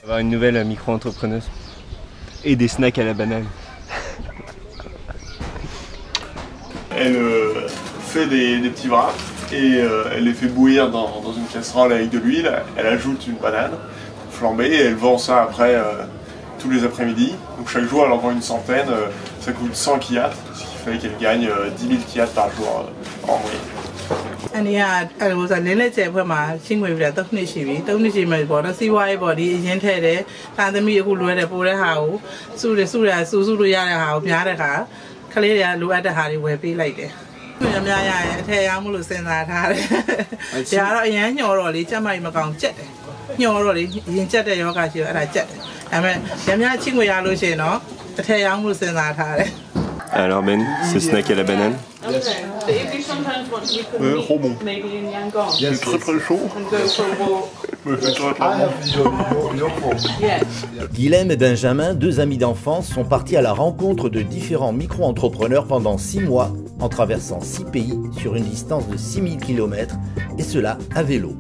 Avoir une nouvelle micro-entrepreneuse. Et des snacks à la banane. Elle fait des petits wraps et elle les fait bouillir dans une casserole avec de l'huile. Elle ajoute une banane flambée et elle vend ça après tous les après-midi. Donc chaque jour elle en vend une centaine, ça coûte 100 kyats, ce qui fait qu'elle gagne 10 000 kyats par jour en moyenne. อันนี้อ่ะနင်းလက်ကျဲဘက်မှာချင်းခွေပြတော့နှစ်ရှိပြီ3နှစ်ရှိမှပေါ့နော်စီးပွားရေးပေါ့ဒီအရင်ထဲတယ်တာသမီးအခုလွယ်တယ်ပို့တဲ့ဟာကိုစုလို့ရတဲ့ဟာကိုများတဲ့ခါကလေးတွေကလိုအပ်တဲ့ဟာတွေဝယ်ပေးလိုက်တယ်များရရင်အထက်ရောင်းမှုလို့စဉ်းစားထားတယ်ဒါကတော့အရန်ညှော်တော့လေကြက်မိုက်မကောင်ကြက်တယ်ညှော်တော့လေရင်ကြက်တဲ့ယောဂရှိတော့အဲ့ဒါကြက်တယ်ဒါပေမဲ့များချင်းခွေရလို့ရှိရင်တော့အထက်ရောင်းမှုလို့စဉ်းစားထားတယ် Alors Ben, ce snack à la banane. Okay. So if you sometimes want, we could meet trop bon. maybe in Yangon. C'est très très chaud. And go for a walk. Yeah. Guilhem et Benjamin, deux amis d'enfance, sont partis à la rencontre de différents micro-entrepreneurs pendant 6 mois, en traversant 6 pays sur une distance de 6000 km, et cela à vélo.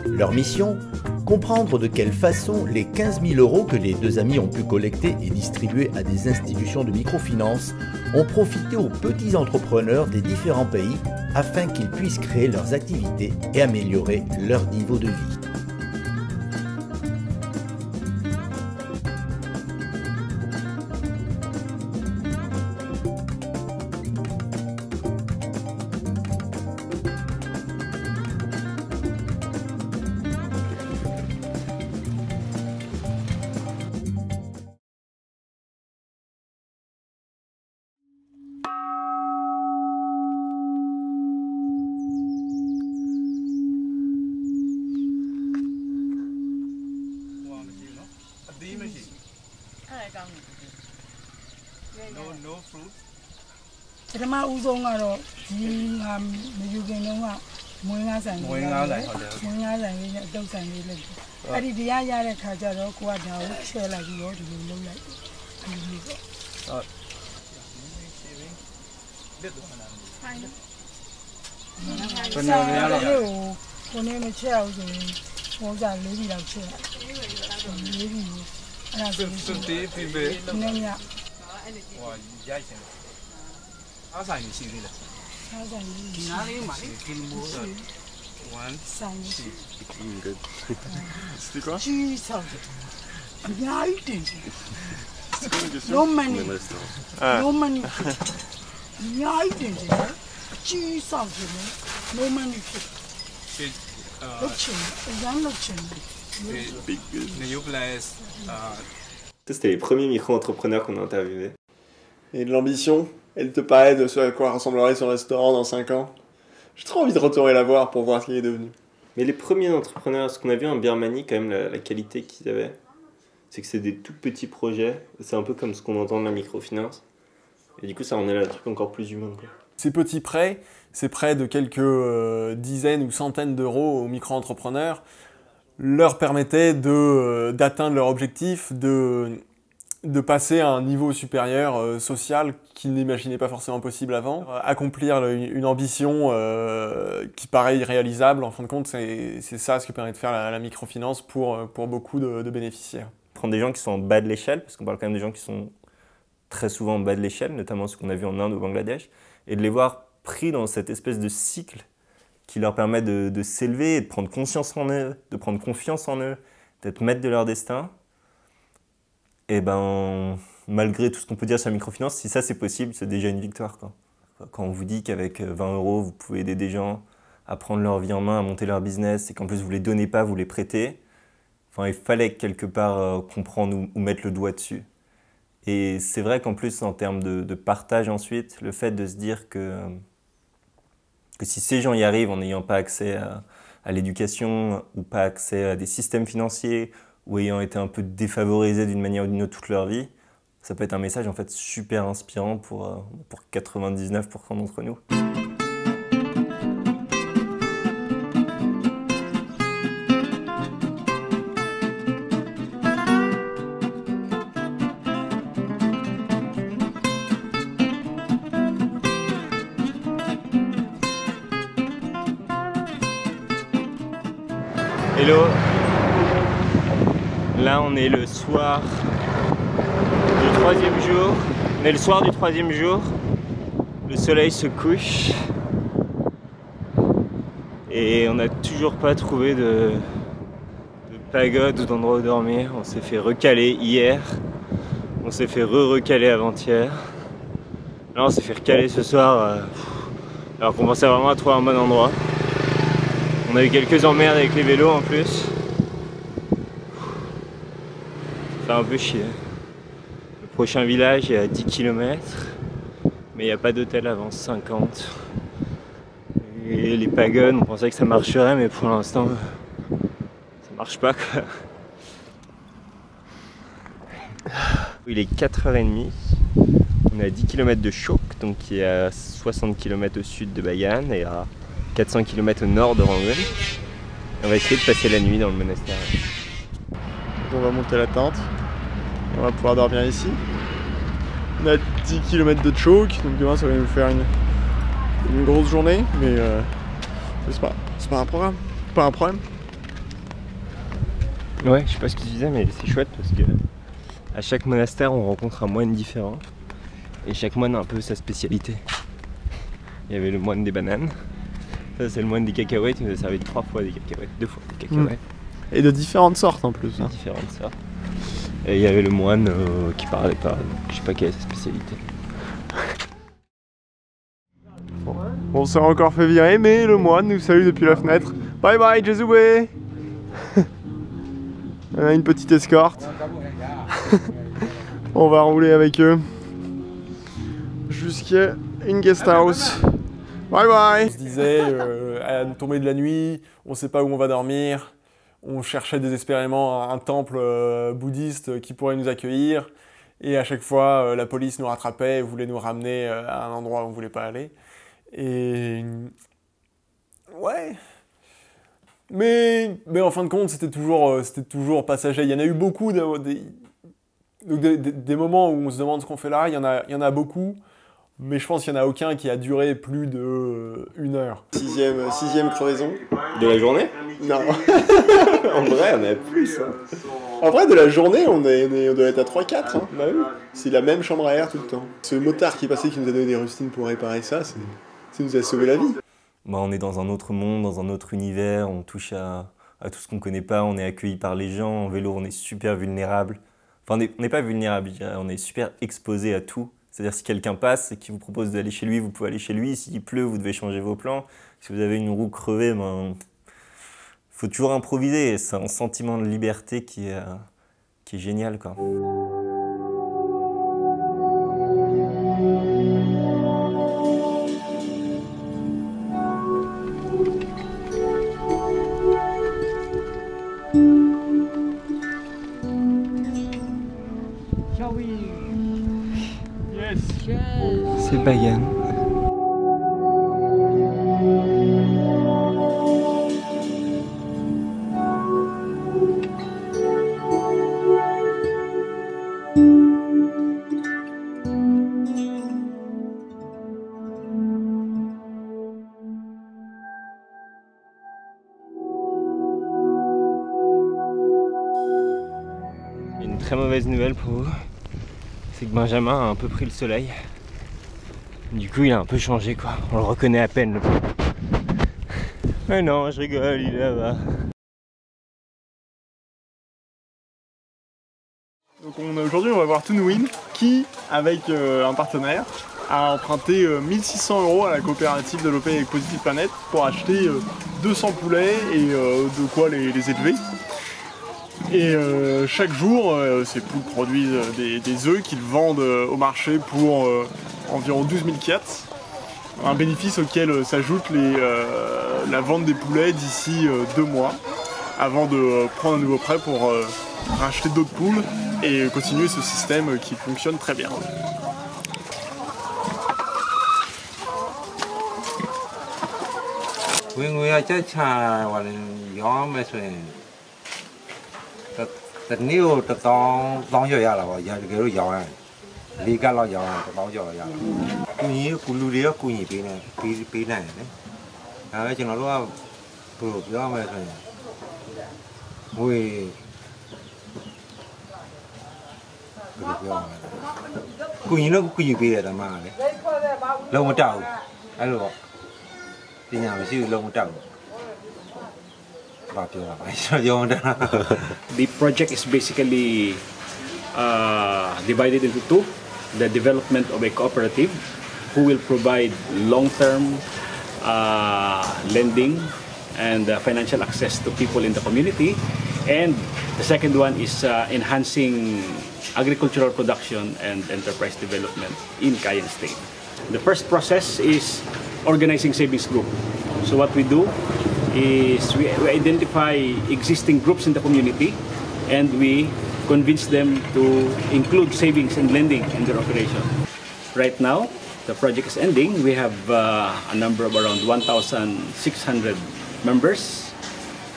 Leur mission ? Comprendre de quelle façon les 15 000 € que les deux amis ont pu collecter et distribuer à des institutions de microfinance ont profité aux petits entrepreneurs des différents pays afin qu'ils puissent créer leurs activités et améliorer leur niveau de vie. No fruit. ပထမဦးဆုံးကတော့ဒီဟာမယူခင်တုန်းကမွေးငါးဆိုင်လေးဟုတ်တယ်မွေးငါးဆိုင်လေးနဲ့အတုပ်ဆိုင်လေးလုပ်တယ်အဲ့ဒီတရားရတဲ့ခါကျတော့ကိုကဒါကိုချဲလိုက်ပြီးတော့ဒီလိုလုပ်လိုက်ဒီလိုပေါ့ဟုတ်ဘယ်လိုလဲတော့ကိုနေမချဲအောင်ဆိုရင်ဟောကြ၄ပြည်လောက်ချဲ၄ပြည်အဲ့ဒါဆိုတေးပြီးပဲနည်းနည်းဟိုရိုက်စင်အားဆိုင်ရှိသေးတယ်အားဆိုင်ဒီနားလေးမှာလေဒီမိုး1ဆိုင်ရှိ Good. C'était quoi? ကြီးဆောင်တယ်အများကြီးတင်တယ် C'est quoi la question? No money No money အများကြီးတင်တယ်ကြီးဆောင်တယ် No money လုပ်ချင်အရမ်းလုပ်ချင် Big good. New place. C'était les premiers micro-entrepreneurs qu'on a interviewés. Et de l'ambition? Elle te paraît de ce à quoi ressemblerait son restaurant dans 5 ans? J'ai trop envie de retourner la voir pour voir ce qu'il est devenu. Mais les premiers entrepreneurs, ce qu'on a vu en Birmanie, quand même, la qualité qu'ils avaient, c'est que c'est des tout petits projets. C'est un peu comme ce qu'on entend de la microfinance. Et du coup, ça en est là un truc encore plus humain, quoi. Ces petits prêts, ces prêts de quelques dizaines ou centaines d'euros aux micro-entrepreneurs, leur permettaient d'atteindre leur objectif, de passer à un niveau supérieur social qu'ils n'imaginaient pas forcément possible avant. Accomplir une ambition qui paraît irréalisable, en fin de compte, c'est ça ce que permet de faire la microfinance pour beaucoup de bénéficiaires. Prendre des gens qui sont en bas de l'échelle, parce qu'on parle quand même des gens qui sont très souvent en bas de l'échelle, notamment ce qu'on a vu en Inde ou au Bangladesh, et de les voir pris dans cette espèce de cycle qui leur permet de s'élever et de prendre conscience en eux, de prendre confiance en eux, d'être maîtres de leur destin. Et ben, malgré tout ce qu'on peut dire sur la microfinance, si ça c'est possible, c'est déjà une victoire, quoi. Quand on vous dit qu'avec 20 €, vous pouvez aider des gens à prendre leur vie en main, à monter leur business, et qu'en plus vous les donnez pas, vous les prêtez, enfin, il fallait quelque part comprendre ou mettre le doigt dessus. Et c'est vrai qu'en plus, en termes de partage ensuite, le fait de se dire que si ces gens y arrivent en n'ayant pas accès à l'éducation ou pas accès à des systèmes financiers ou ayant été un peu défavorisés d'une manière ou d'une autre toute leur vie, ça peut être un message en fait super inspirant pour 99% d'entre nous. Hello. Là, on est le soir du 3e jour. On est le soir du 3e jour. Le soleil se couche. Et on n'a toujours pas trouvé de pagode ou d'endroit où dormir. On s'est fait recaler hier. On s'est fait recaler avant-hier. Là, on s'est fait recaler ce soir. Alors qu'on pensait vraiment à trouver un bon endroit. On a eu quelques emmerdes avec les vélos en plus. Ça fait un peu chier. Le prochain village est à 10 km. Mais il n'y a pas d'hôtel avant 50. Et les pagodes, on pensait que ça marcherait, mais pour l'instant, ça marche pas quoi. Il est 4h30. On est à 10 km de Chok, donc qui est à 60 km au sud de Bagan et à 400 km au nord de Rangoon. On va essayer de passer la nuit dans le monastère. On va monter la tente. On va pouvoir dormir ici. On a 10 km de Chok, donc demain ça va nous faire une grosse journée, mais c'est pas un programme. Pas un problème. Ouais, je sais pas ce que tu disais, mais c'est chouette parce que à chaque monastère on rencontre un moine différent et chaque moine a un peu sa spécialité. Il y avait le moine des bananes, ça c'est le moine des cacahuètes, il nous a servi 3 fois des cacahuètes, 2 fois des cacahuètes. Et de différentes sortes en plus. Hein. Différentes sortes. Et il y avait le moine qui parlait pas, je sais pas quelle est sa spécialité. On s'est encore fait virer, mais le moine nous salue depuis la fenêtre. Bye bye Jezoué. On a une petite escorte. On va rouler avec eux jusqu'à une guest house. Bye bye. On se disait à la tombée de la nuit, on sait pas où on va dormir. On cherchait désespérément un temple bouddhiste qui pourrait nous accueillir. Et à chaque fois, la police nous rattrapait et voulait nous ramener à un endroit où on voulait pas aller. Et ouais, mais en fin de compte c'était toujours passager. Il y en a eu beaucoup des moments où on se demande ce qu'on fait là. Il y en a beaucoup, mais je pense qu'il n'y en a aucun qui a duré plus de 1 heure. Sixième crevaison. De la journée? Non. En vrai on a plus. Hein. En vrai de la journée on doit être à 3-4. Hein. Bah oui. C'est la même chambre à air tout le temps. Ce motard qui est passé qui nous a donné des rustines pour réparer ça, ça nous a sauvé la vie. Bah, on est dans un autre monde, dans un autre univers, on touche à tout ce qu'on connaît pas, on est accueilli par les gens, en vélo on est super vulnérable. Enfin on n'est pas vulnérable, je dirais, on est super exposé à tout. C'est-à-dire si quelqu'un passe et qui vous propose d'aller chez lui, vous pouvez aller chez lui. S'il pleut, vous devez changer vos plans. Si vous avez une roue crevée, ben, faut toujours improviser. C'est un sentiment de liberté qui est génial, quoi. C'est Bagan. Une très mauvaise nouvelle pour vous, c'est que Benjamin a un peu pris le soleil. Du coup il a un peu changé quoi, on le reconnaît à peine le pauvre. Mais non, je rigole, il est là-bas. Donc aujourd'hui on va voir Toonwin qui, avec un partenaire, a emprunté 1600 € à la coopérative développée avec Positive Planet pour acheter 200 poulets et de quoi les élever. Et chaque jour, ces poules produisent des œufs qu'ils vendent au marché pour environ 12 000 kyats. Un bénéfice auquel s'ajoute la vente des poulets d'ici 2 mois, avant de prendre un nouveau prêt pour racheter d'autres poules et continuer ce système qui fonctionne très bien. Tật niu tật tong giờ ya là vào giờ cái lúc giàu này, đi cả lo giàu này, bao giờ ya. Cú nhí cú lưu đi cú nhí pi này đấy. À cho nó lúc bự gió mà rồi, mùi ကူညီလို့ကူညီပေးတယ်ဓမ္မကလည်းလုံးမတောက်ဘူးအဲ့လိုပေါ့ပညာမရှိဘူးလုံးမတောက်ဘူးဘာပြောရမလဲရောင်းတာ The project is basically divided into two: the development of a cooperative who will provide long-term lending and financial access to people in the community, and the second one is enhancing agricultural production and enterprise development in Cayenne State. The first process is organizing savings group. So what we do is we identify existing groups in the community and we convince them to include savings and lending in their operation. Right now, the project is ending. We have a number of around 1,600 members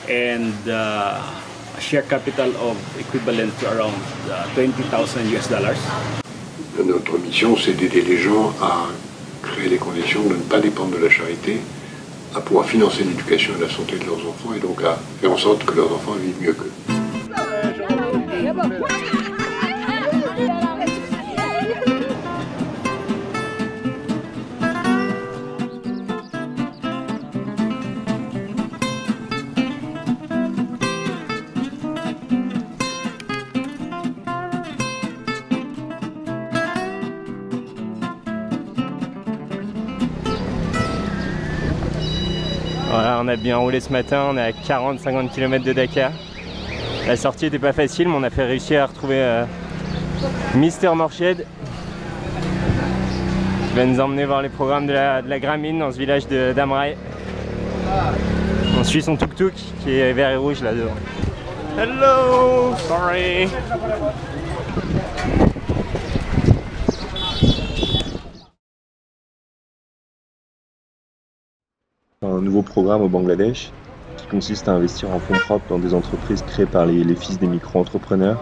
and a share capital of equivalent to around $20,000. Notre mission, c'est d'aider les gens à créer les conditions de ne pas dépendre de la charité, à pouvoir financer l'éducation et la santé de leurs enfants et donc à faire en sorte que leurs enfants vivent mieux qu'eux. Voilà, on a bien roulé ce matin, on est à 40-50 km de Dakar. La sortie n'était pas facile, mais on a fait réussir à retrouver Mister Morshed. Il va nous emmener voir les programmes de la Gramine dans ce village d'Amraï. On suit son tuk-tuk qui est vert et rouge là-dedans. Hello, sorry. Un nouveau programme au Bangladesh qui consiste à investir en fonds propres dans des entreprises créées par les fils des micro-entrepreneurs,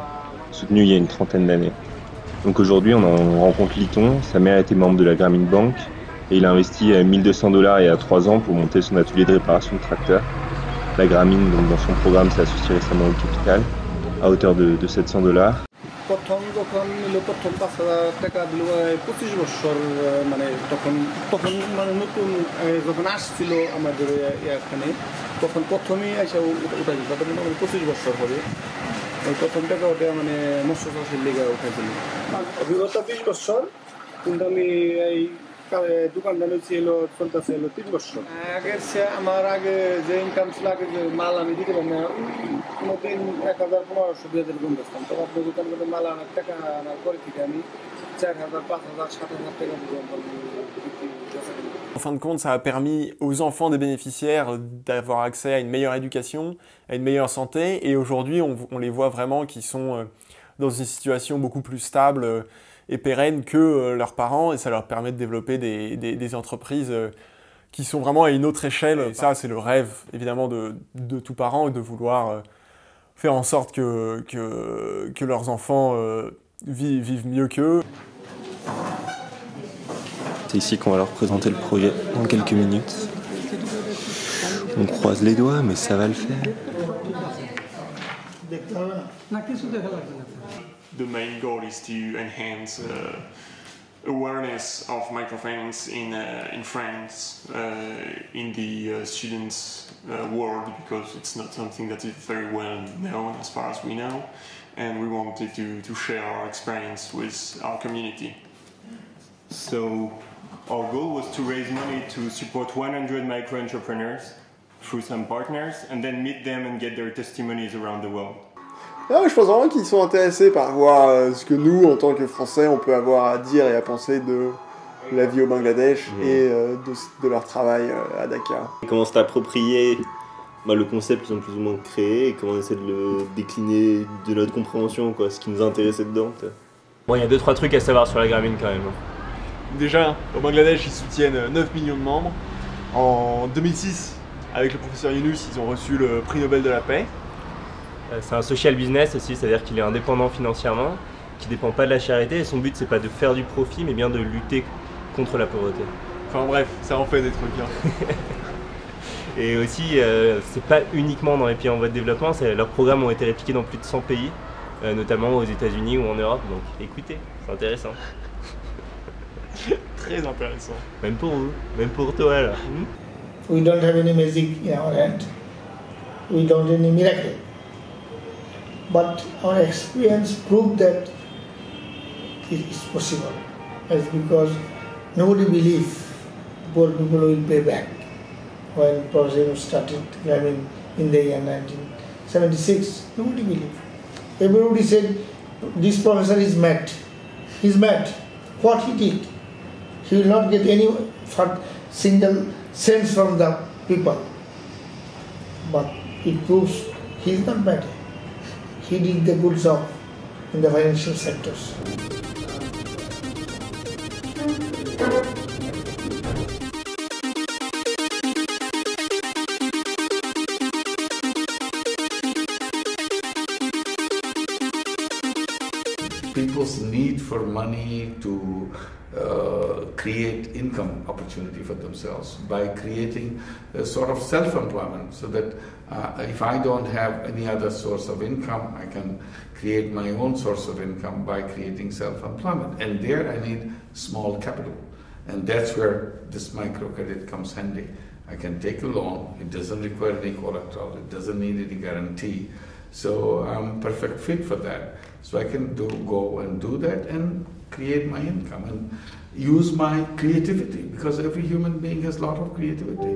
soutenues il y a une trentaine d'années. Donc aujourd'hui on rencontre Liton, sa mère était membre de la Grameen Bank et il a investi $1 200 il y a 3 ans pour monter son atelier de réparation de tracteurs. La Grameen, donc dans son programme, s'est associée récemment au capital à hauteur de $700. প্রথম যখন প্রথম 5,000 টাকা দিল 25 বছর মানে তখন মানে নতুন যখন আসছিল আমাদের এখানে তখন প্রথমেই এসে উঠা দিল তখন 25 বছর হবে ওই প্রথম টাকা ওটা মানে মৎস্য চাষের লেগে উঠেছিল অভিজ্ঞতা 20 বছর কিন্তু আমি এই দোকানদার ছিল চলতেছে 3 বছর আগে আমার আগে যে ইনকাম ছিল আগে যে মাল আমি দিতে পারি না কোনোদিন 1,000-1,500-2,000 গুণ বেচতাম তখন আপনার দোকান করে মাল আনার টাকা আনার পরে থেকে আমি 4,000, 5,000, 7,000 টাকা En fin de compte, ça a permis aux enfants des bénéficiaires d'avoir accès à une meilleure éducation, à une meilleure santé, et aujourd'hui on les voit vraiment qui sont dans une situation beaucoup plus stable et pérenne que leurs parents, et ça leur permet de développer des entreprises qui sont vraiment à une autre échelle. Et ça, c'est le rêve évidemment de tout parent, de vouloir faire en sorte que leurs enfants vivent mieux qu'eux. C'est ici qu'on va leur présenter le projet dans quelques minutes. On croise les doigts, mais ça va le faire. The main goal is to enhance awareness of microfinance in France, in the students' world, because it's not something that is very well known as far as we know, and we wanted to share our experience with our community. So our goal was to raise money to support 100 micro-entrepreneurs through some partners, and then meet them and get their testimonies around the world. Ah, je pense vraiment qu'ils sont intéressés par voir ce que nous, en tant que Français, on peut avoir à dire et à penser de la vie au Bangladesh et de leur travail à Dakar. Comment s'est approprié le concept qu'ils ont plus ou moins créé et comment on essaie de le décliner de notre compréhension, quoi, ce qui nous a intéressé dedans. Bon, il y a 2-3 trucs à savoir sur la Grameen quand même. Déjà, au Bangladesh, ils soutiennent 9 millions de membres. En 2006, avec le professeur Yunus, ils ont reçu le prix Nobel de la paix. C'est un social business aussi, c'est-à-dire qu'il est indépendant financièrement, qui ne dépend pas de la charité, et son but c'est pas de faire du profit, mais bien de lutter contre la pauvreté. Enfin bref, ça en fait des trucs. Hein. Et aussi, c'est pas uniquement dans les pays en voie de développement, leurs programmes ont été répliqués dans plus de 100 pays, notamment aux États-Unis ou en Europe. Donc écoutez, c'est intéressant. Très intéressant. Même pour vous, même pour toi là. We don't have any magic in our hand. We don't have any miracle. But our experience proved that it is possible. It's because nobody believed poor people will pay back. When Professor started climbing in the year 1976, nobody believed. Everybody said, this professor is mad. He's mad. What he did? He will not get any single cents from the people. But it proves he is not mad. He did the good job in the financial sectors. People's need for money to create income opportunity for themselves by creating a sort of self-employment, so that if I don't have any other source of income, I can create my own source of income by creating self-employment. And there I need small capital. And that's where this microcredit comes handy. I can take a loan, it doesn't require any collateral, it doesn't need any guarantee. So I'm perfect fit for that. So I can go and do that and create my income and use my creativity, because every human being has a lot of creativity.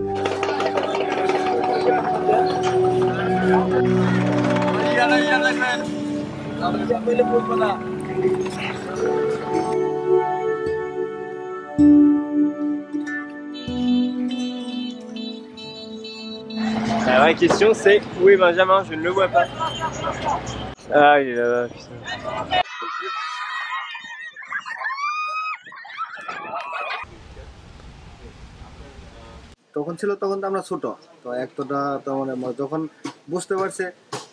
La vraie question c'est où est Benjamin? Je ne le vois pas. Ah, il est là-bas, putain. তখন ছিল, তখন তো আমরা ছোট, তো একতটা তো মানে যখন বুঝতে পারছে,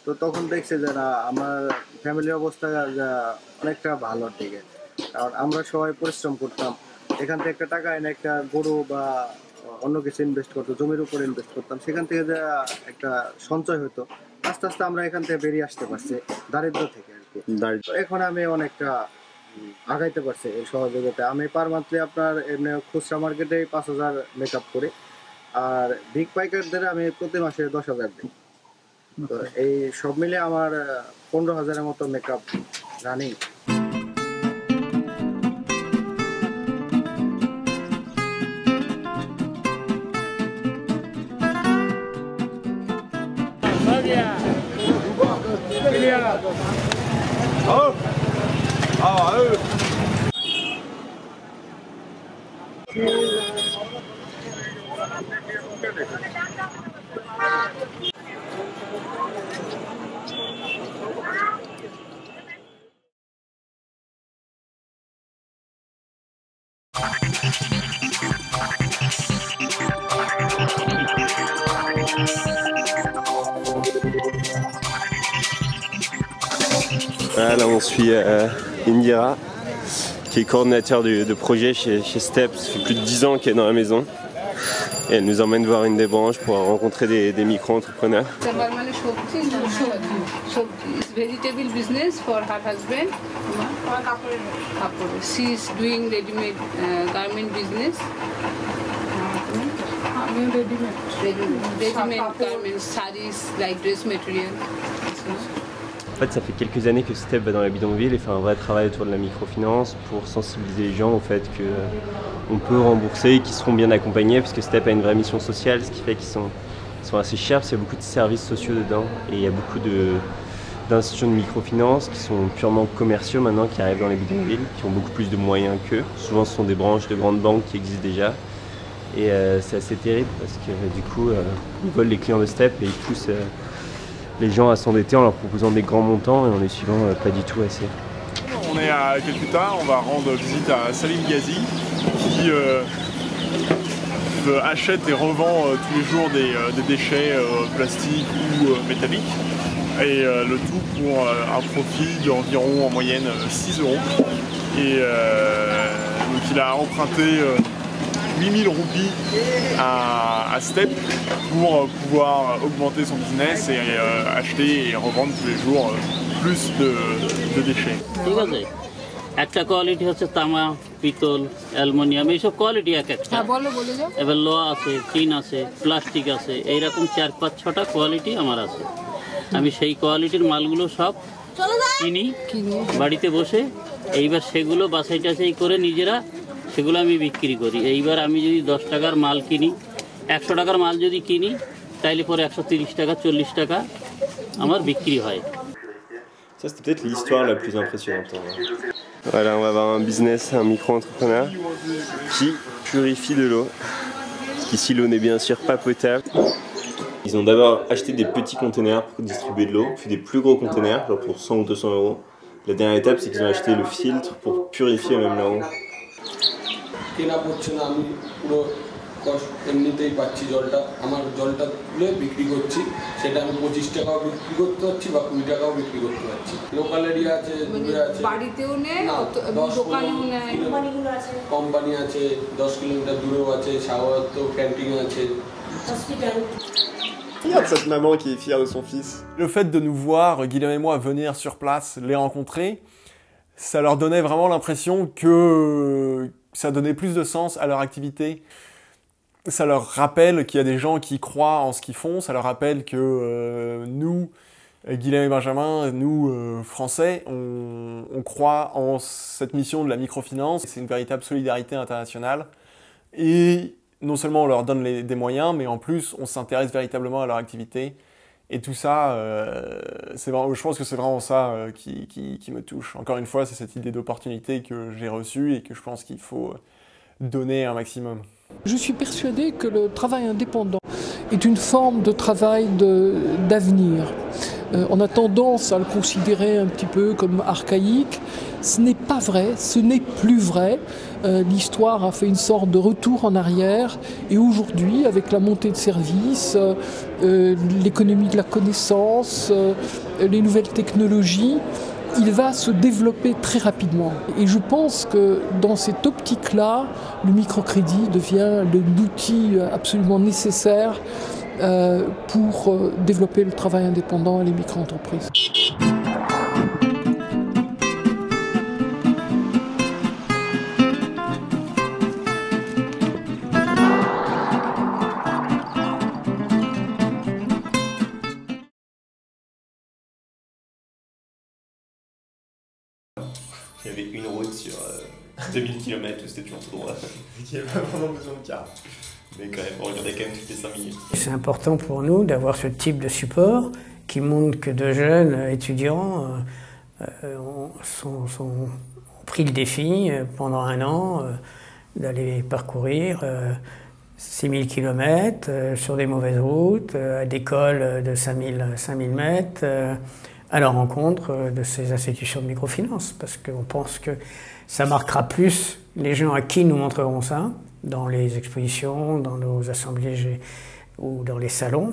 তো তখন দেখছে যে না, আমার ফ্যামিলির অবস্থা অনেকটা ভালোর দিকে, কারণ আমরা সবাই পরিশ্রম করতাম, এখান থেকে একটা টাকা এনে একটা গরু বা অন্য কিছু ইনভেস্ট করতো, জমির উপর ইনভেস্ট করতাম, সেখান থেকে যে একটা সঞ্চয় হতো, আস্তে আস্তে আমরা এখান থেকে বেরিয়ে আসতে পারছি দারিদ্র থেকে আর কি। এখন আমি অনেকটা আগাইতে পারছি এই সহযোগিতা। আমি পার মান্থলি আপনার এমনি খুচরা মার্কেটে 5,000 মেকআপ করি, আর বিগ পাইকারদের আমি প্রতি মাসে 10,000 দিই। তো এই সব মিলে আমার 15,000-এর মতো makeup running. Voilà, là on suit Indira, qui est coordinateur de projet chez STEP. Ça fait plus de 10 ans qu'elle est dans la maison. Et elle nous emmène voir une des branches pour rencontrer des micro-entrepreneurs. Vegetable business for her husband. She is doing ready-made garment business. Ready-made garments, sarees, like dress material. En fait, ça fait quelques années que STEP va dans la bidonville et fait un vrai travail autour de la microfinance pour sensibiliser les gens au fait qu'on peut rembourser et qu'ils seront bien accompagnés, parce que STEP a une vraie mission sociale, ce qui fait qu'ils sont assez chers, parce qu'il y a beaucoup de services sociaux dedans et il y a beaucoup d'institutions de microfinance qui sont purement commerciaux maintenant, qui arrivent dans les bidonvilles, qui ont beaucoup plus de moyens qu'eux. Souvent ce sont des branches de grandes banques qui existent déjà. Et c'est assez terrible parce que du coup ils volent les clients de STEP et ils poussent les gens à s'endetter en leur proposant des grands montants et en les suivant pas du tout assez. On est à Calcutta, on va rendre visite à Salim Ghazi qui achète et revend tous les jours des déchets plastiques ou métalliques, et le tout pour un profit d'environ en moyenne 6 €. Et donc il a emprunté 8000 roupies à STEP pour pouvoir augmenter son business et acheter et revendre tous les jours plus de déchets. ঠিক আছে একটা কোয়ালিটি হচ্ছে তামা পিতল অ্যালুমিনিয়াম এইসব কোয়ালিটি এক একটা এবার লোহা আছে টিন আছে প্লাস্টিক আছে এইরকম 4-5-6টা কোয়ালিটি আমার আছে আমি সেই কোয়ালিটির মালগুলো সব কিনি বাড়িতে বসে এইবার সেগুলো বাছাই টাছাই করে নিজেরা সেগুলো আমি বিক্রি করি এইবার আমি যদি 10 টাকার মাল কিনি 100 টাকার মাল যদি কিনি তাইলে পরে 130 টাকা 40 টাকা আমার বিক্রি হয় Ça, c'était peut-être l'histoire la plus impressionnante. Voilà, on va avoir un business, un micro-entrepreneur qui purifie de l'eau. Ici, l'eau n'est bien sûr pas potable. Ils ont d'abord acheté des petits containers pour distribuer de l'eau, puis des plus gros containers, genre pour 100 ou 200 euros. La dernière étape, c'est qu'ils ont acheté le filtre pour purifier même leur eau. এমনিতেই পাচ্ছি জলটা আমার জলটা তুলে বিক্রি করছি সেটা আমি 25 টাকাও বিক্রি করতে পারছি বা 20 টাকাও বিক্রি করতে পারছি লোকাল এরিয়া আছে দূরে আছে বাড়িতেও নেয় দোকানেও নেয় কোম্পানি আছে 10 কিলোমিটার দূরেও আছে সাগরত ক্যান্টিন আছে hospital Regarde cette maman qui est fière de son fils. Le fait de nous voir, Guillaume et moi, venir sur place, les rencontrer, ça leur donnait vraiment l'impression que ça donnait plus de sens à leur activité. Ça leur rappelle qu'il y a des gens qui croient en ce qu'ils font, ça leur rappelle que nous, Guillaume et Benjamin, nous, Français, on croit en cette mission de la microfinance. C'est une véritable solidarité internationale. Et non seulement on leur donne des moyens, mais en plus on s'intéresse véritablement à leur activité. Et tout ça, je pense que c'est vraiment ça qui me touche. Encore une fois, c'est cette idée d'opportunité que j'ai reçue et que je pense qu'il faut donner un maximum. Je suis persuadé que le travail indépendant est une forme de travail d'avenir. On a tendance à le considérer un petit peu comme archaïque. Ce n'est pas vrai, ce n'est plus vrai. L'histoire a fait une sorte de retour en arrière et aujourd'hui, avec la montée de services, l'économie de la connaissance, les nouvelles technologies, il va se développer très rapidement. Et je pense que dans cette optique-là, le microcrédit devient l'outil absolument nécessaire pour développer le travail indépendant et les micro-entreprises. Il y avait une route sur 2000 km où c'était toujours tout droit. Il n'y avait pas vraiment besoin de carte. Mais quand même, on regardait quand même toutes les 5 minutes. C'est important pour nous d'avoir ce type de support qui montre que de jeunes étudiants ont pris le défi pendant un an d'aller parcourir 6000 km sur des mauvaises routes, à des cols de 5000 mètres, à la rencontre de ces institutions de microfinance, parce qu'on pense que ça marquera plus les gens à qui nous montrerons ça, dans les expositions, dans nos assemblées ou dans les salons,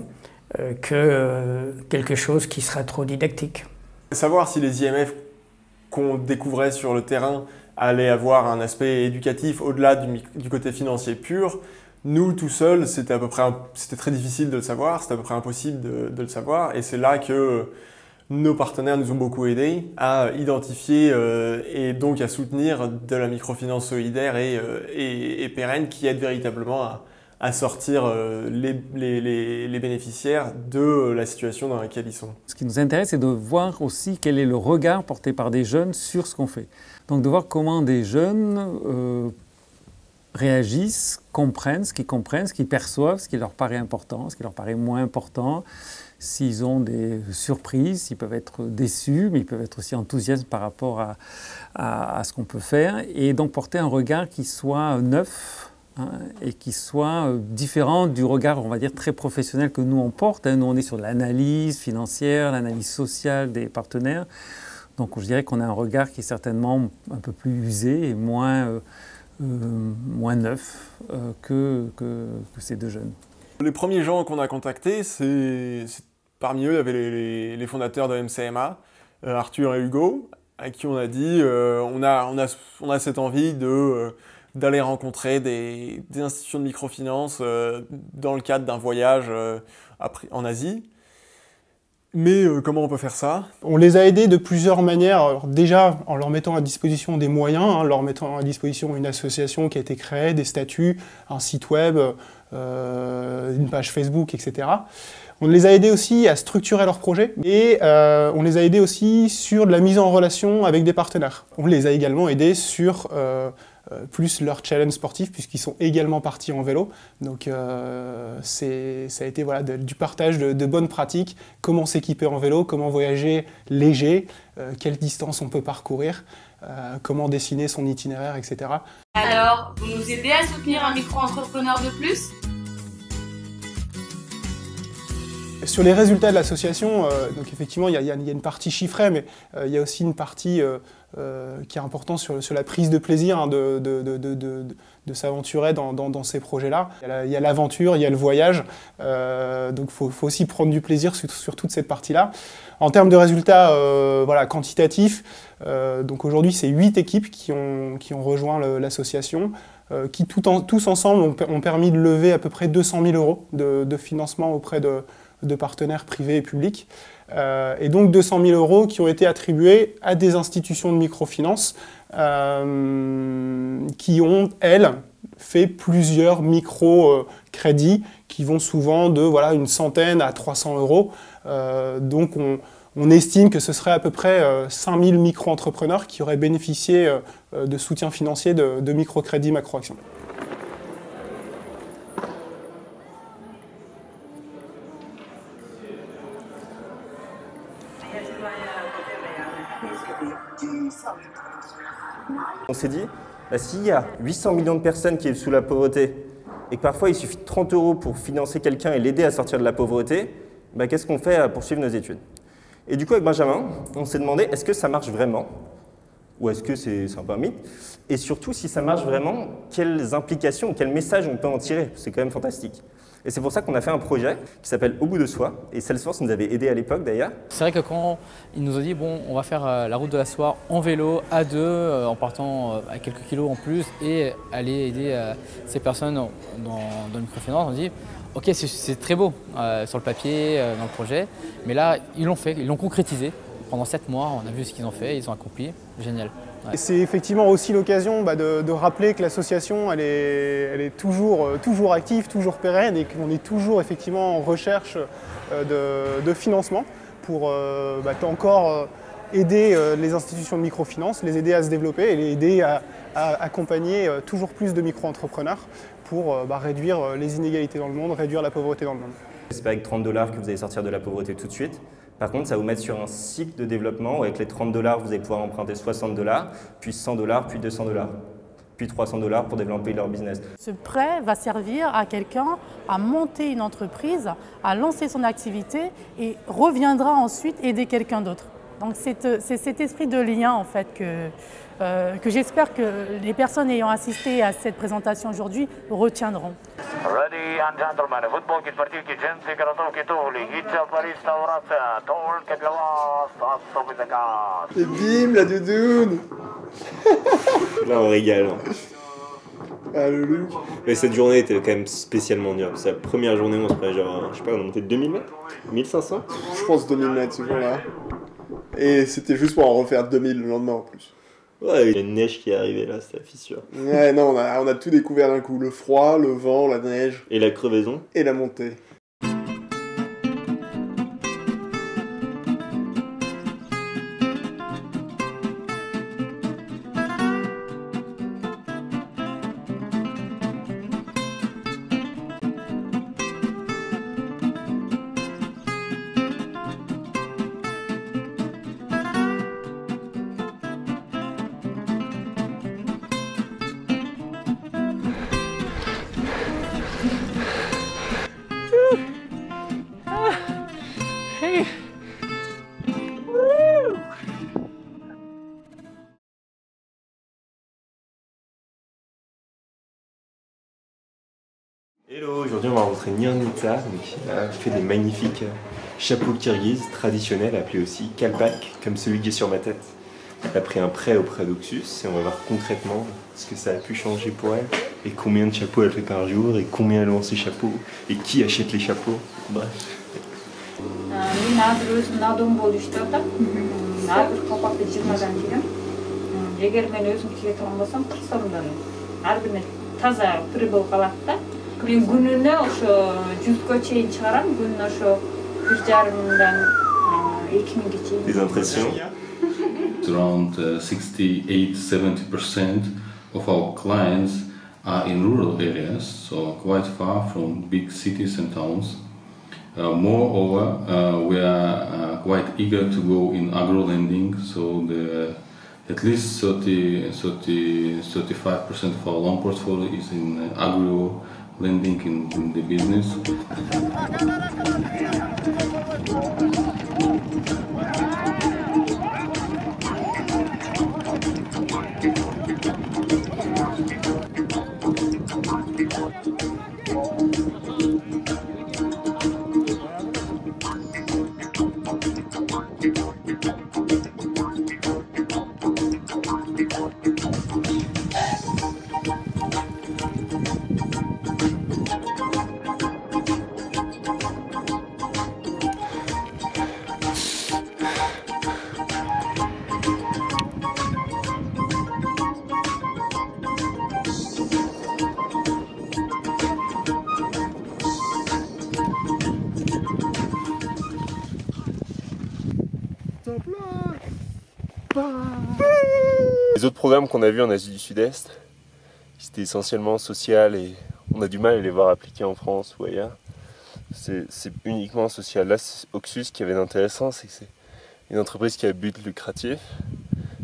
que quelque chose qui sera trop didactique. Savoir si les IMF qu'on découvrait sur le terrain allaient avoir un aspect éducatif au-delà du côté financier pur, nous, tout seuls, c'était très difficile de le savoir, c'était à peu près impossible de le savoir, et c'est là que nos partenaires nous ont beaucoup aidés à identifier et donc à soutenir de la microfinance solidaire et pérenne qui aide véritablement à sortir les bénéficiaires de la situation dans laquelle ils sont. Ce qui nous intéresse, c'est de voir aussi quel est le regard porté par des jeunes sur ce qu'on fait. Donc de voir comment des jeunes réagissent, comprennent, ce qu'ils perçoivent, ce qui leur paraît important, ce qui leur paraît moins important. S'ils ont des surprises, ils peuvent être déçus, mais ils peuvent être aussi enthousiastes par rapport à ce qu'on peut faire. Et donc porter un regard qui soit neuf et qui soit différent du regard, on va dire, très professionnel que nous on porte. Nous on est sur l'analyse financière, l'analyse sociale des partenaires. Donc je dirais qu'on a un regard qui est certainement un peu plus usé et moins neuf que ces deux jeunes. Les premiers gens qu'on a contactés, parmi eux, il y avait les fondateurs de MCMA, Arthur et Hugo, à qui on a dit on a cette envie d'aller rencontrer des institutions de microfinance dans le cadre d'un voyage en Asie. Mais comment on peut faire ça? On les a aidés de plusieurs manières. Alors déjà, en leur mettant à disposition des moyens, hein, leur mettant à disposition une association qui a été créée, des statuts, un site web, une page Facebook, etc. On les a aidés aussi à structurer leurs projets et on les a aidés aussi sur de la mise en relation avec des partenaires. On les a également aidés sur plus leur challenge sportif puisqu'ils sont également partis en vélo. Donc ça a été voilà, du partage de bonnes pratiques, comment s'équiper en vélo, comment voyager léger, quelle distance on peut parcourir, comment dessiner son itinéraire, etc. Alors, vous nous aidez à soutenir un micro-entrepreneur de plus ? Sur les résultats de l'association, donc effectivement, il y a une partie chiffrée, mais il y a aussi une partie qui est importante sur la prise de plaisir hein, de s'aventurer dans ces projets-là. Il y a l'aventure, il y a le voyage, donc il faut aussi prendre du plaisir sur toute cette partie-là. En termes de résultats voilà, quantitatifs, donc aujourd'hui, c'est 8 équipes qui ont rejoint l'association, qui tous ensemble ont permis de lever à peu près 200 000 € de financement auprès de partenaires privés et publics. Et donc 200 000 € qui ont été attribués à des institutions de microfinance qui ont, elles, fait plusieurs micro-crédits qui vont souvent de voilà, une centaine à 300 €. Donc on estime que ce serait à peu près 5000 micro-entrepreneurs qui auraient bénéficié de soutien financier de microcrédits Macro-Action. On s'est dit, bah, s'il y a 800 millions de personnes qui vivent sous la pauvreté et que parfois il suffit de 30 € pour financer quelqu'un et l'aider à sortir de la pauvreté, bah, qu'est-ce qu'on fait à poursuivre nos études? Et du coup, avec Benjamin, on s'est demandé, est-ce que ça marche vraiment? Ou est-ce que c'est un peu un mythe? Et surtout, si ça marche vraiment, quelles implications, quels messages on peut en tirer? C'est quand même fantastique. Et c'est pour ça qu'on a fait un projet qui s'appelle Au bout de soi. Et Salesforce nous avait aidé à l'époque d'ailleurs. C'est vrai que quand ils nous ont dit, bon, on va faire la route de la soie en vélo, à deux, en partant à quelques kilos en plus, et aller aider ces personnes dans le microfinance, on dit, ok, c'est très beau sur le papier, dans le projet, mais là, ils l'ont fait, ils l'ont concrétisé. Pendant 7 mois, on a vu ce qu'ils ont fait, ils ont accompli. Génial. Ouais. C'est effectivement aussi l'occasion de rappeler que l'association elle est toujours active, toujours pérenne et qu'on est toujours effectivement en recherche de financement pour encore aider les institutions de microfinance, les aider à se développer et les aider à accompagner toujours plus de micro-entrepreneurs pour réduire les inégalités dans le monde, réduire la pauvreté dans le monde. C'est pas avec 30 $ que vous allez sortir de la pauvreté tout de suite. Par contre, ça va vous mettre sur un cycle de développement où avec les 30 $, vous allez pouvoir emprunter 60 $, puis 100 $, puis 200 $, puis 300 $ pour développer leur business. Ce prêt va servir à quelqu'un à monter une entreprise, à lancer son activité et reviendra ensuite aider quelqu'un d'autre. Donc c'est cet esprit de lien en fait que j'espère que les personnes ayant assisté à cette présentation aujourd'hui retiendront. Ready and gentlemen, football qui partit qui gente qui toli, hitcha Paris Taurasa, tol que et bim, la doudoune. Là on régale. Ah le look. Mais cette journée était quand même spécialement dure. C'est la première journée où on se prenait genre, je sais pas, on montait de 2000 mètres 1500 Je pense 2000 mètres ce jour-là. Et c'était juste pour en refaire 2000 le lendemain en plus. Ouais, il y a une neige qui est arrivée là, c'est la fissure. Ouais, non, on a tout découvert d'un coup. Le froid, le vent, la neige. Et la crevaison. Et la montée. Hello, aujourd'hui on va rencontrer Nirnitsa, qui a fait des magnifiques chapeaux kirghizes traditionnels, appelés aussi kalpak, comme celui qui est sur ma tête. Elle a pris un prêt auprès d'Oxus et on va voir concrètement ce que ça a pu changer pour elle, et combien de chapeaux elle fait par jour, et combien elle vend ses chapeaux, et qui achète les chapeaux, bref. Мен азыр өзім надом болуп иштеп атам. Ар бир капакты 20дан тигем. Эгер мен өзүм тиге турган болсом 40 сомдон ар бирине таза прибыл калат да. Мен күнүнө ошо 100га чейин чыгарам, күнүнө ошо 1,5 2000ге чейин. Des impressions. Around 68-70% of our clients are in rural areas, so quite far from big cities and towns. Moreover, we are quite eager to go in agro-lending, so at least 30-35% of our loan portfolio is in agro-lending in the business. Les autres programmes qu'on a vus en Asie du Sud-Est, c'était essentiellement social et on a du mal à les voir appliqués en France ou ailleurs. C'est uniquement social. Là, Oxus, ce qui avait d'intéressant, c'est que c'est une entreprise qui a but lucratif,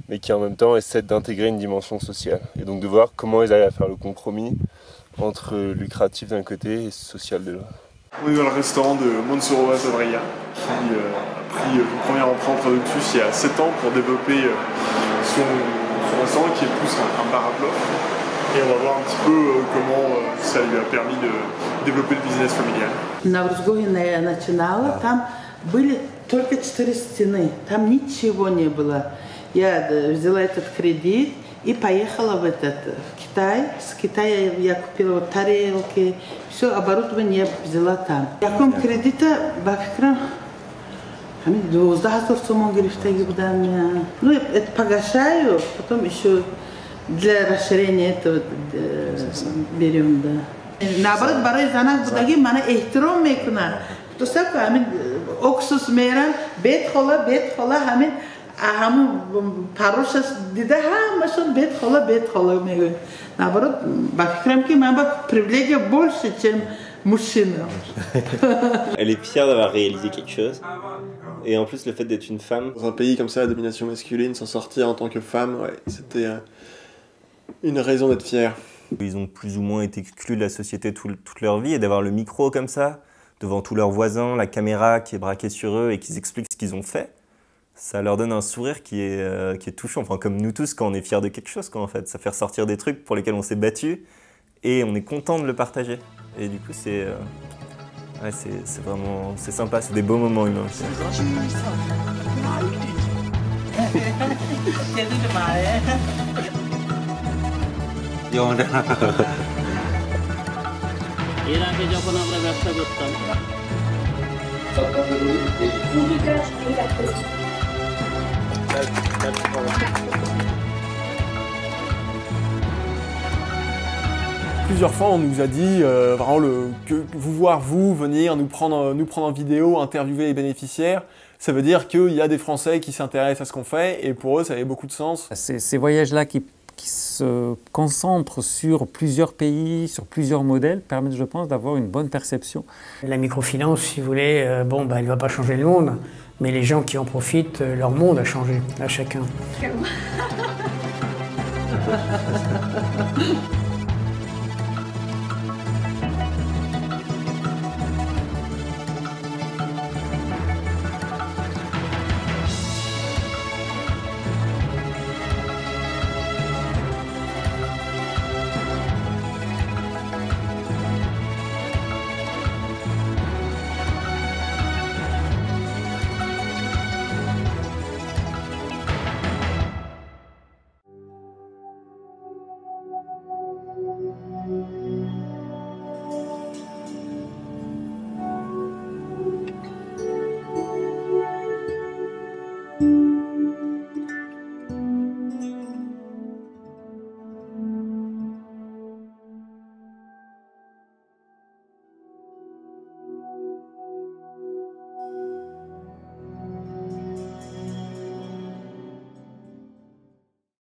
mais qui en même temps essaie d'intégrer une dimension sociale. Et donc de voir comment ils arrivent à faire le compromis entre lucratif d'un côté et social de l'autre. On est dans le restaurant de Montserrat Adria, qui a pris une première empreinte d'Oxus il y a 7 ans pour développer son restaurant qui est plus un bar à plof. Et on va voir un petit peu comment ça lui a permis de développer le business familial. На Врузгоге я начинала, там были только 4 стены, там ничего не было. Я взяла этот кредит и поехала в Китай. С Китая я купила вот тарелки, все оборудование я взяла там. Яком кредита баккрам, они 12 сомон грифтаги будам. Ну это погашаю, потом еще для расширения этого берем, да. Наоборот, барой занак будаги мана эхтиром мекунан. То сак амин Oxus мерам бет хола хамин ахам парошас дида хамашон бет хола мегу. Наоборот, баккрам ки маба привилегия больше, чем мужчина. Elle est fière d'avoir réalisé quelque chose. Et en plus, le fait d'être une femme. Dans un pays comme ça, la domination masculine, s'en sortir en tant que femme, ouais, c'était une raison d'être fière. Ils ont plus ou moins été exclus de la société toute leur vie, et d'avoir le micro comme ça, devant tous leurs voisins, la caméra qui est braquée sur eux et qu'ils expliquent ce qu'ils ont fait, ça leur donne un sourire qui est touchant. Enfin, comme nous tous quand on est fiers de quelque chose, quoi, en fait. Ça fait ressortir des trucs pour lesquels on s'est battu et on est content de le partager. Et du coup, c'est vraiment sympa, c'est des beaux moments humains. এর আগে যখন আমরা ব্যবসা করতাম Plusieurs fois, on nous a dit vraiment que vous venir nous prendre en vidéo, interviewer les bénéficiaires, ça veut dire qu'il y a des Français qui s'intéressent à ce qu'on fait et pour eux, ça avait beaucoup de sens. Ces voyages-là qui se concentrent sur plusieurs pays, sur plusieurs modèles, permettent, je pense, d'avoir une bonne perception. La microfinance, si vous voulez, elle ne va pas changer le monde, mais les gens qui en profitent, leur monde a changé, à chacun.